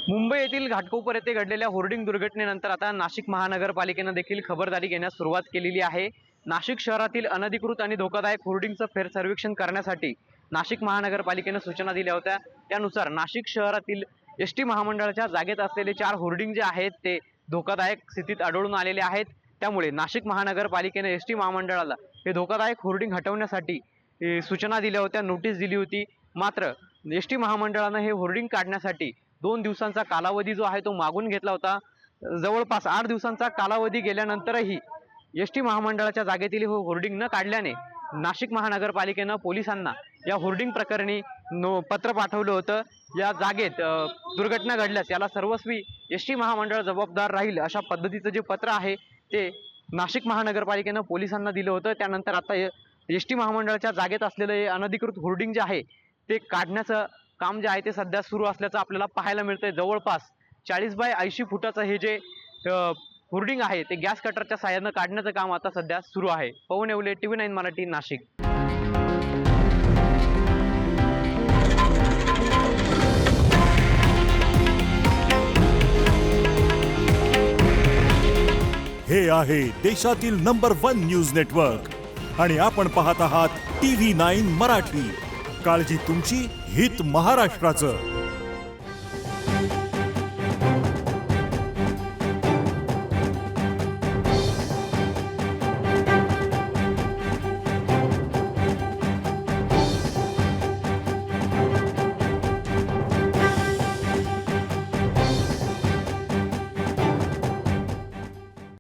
मुंबई येथील घाटकोपर येथे घडलेल्या होर्डिंग दुर्घटनेनंतर आता नाशिक महानगरपालिकेने देखील खबरदारी घेण्यास सुरुवात केलेली आहे। नाशिक शहरातील अनधिकृत आणि धोकादायक होर्डिंगचं फेर सर्वेक्षण करण्यासाठी नाशिक महानगरपालिकेने सूचना दिल्या होत्या। त्यानुसार नाशिक शहरातील एसटी महामंडळाच्या जागेत असलेले 4 होर्डिंग जे आहेत ते धोकादायक स्थितीत आढळून आलेले आहेत। त्यामुळे नाशिक महानगरपालिकेने एसटी महामंडळाला हे धोकादायक होर्डिंग हटवण्यासाठी सूचना दिल्या होत्या, नोटीस दिली होती। मात्र एसटी महामंडळाने हे होर्डिंग काढण्यासाठी 2 दिवसांचा कालावधी जो आहे तो मागून घेतला होता। जवळपास 8 दिवसांचा कालावधी गेल्यानंतरही एसटी महामंडळाच्या जागेतील होर्डिंग न काढल्याने नाशिक महानगरपालिकेने पोलिसांना या होर्डिंग प्रकरणी पत्र पाठवलं होतं। या जागेत दुर्घटना घडल्यास याला सर्वस्वी एसटी महामंडळ जबाबदार राहील अशा पद्धतीचं जे पत्र आहे ते नाशिक महानगरपालिकेने पोलिसांना दिलं होतं। त्यानंतर आता एसटी महामंडळाच्या जागेत असलेले अनधिकृत होर्डिंग जे आहे ते काढण्याचं काम जे आहे ते सध्या सुरू असल्याचं आपल्याला पाहायला मिळतंय। जवळपास 40 बाय 80 फुटाचं हे जे होर्डिंग आहे ते गॅस कटरच्या साहाय्याने काढण्याचं काम आता सध्या सुरू आहे। पवन येवले, TV9 मराठी, नाशिक। हे आहे देशातील नंबर 1 न्यूज नेटवर्क आणि आपण पाहत आहात TV9 मराठी। काळजी तुमची, हित महाराष्ट्राचं।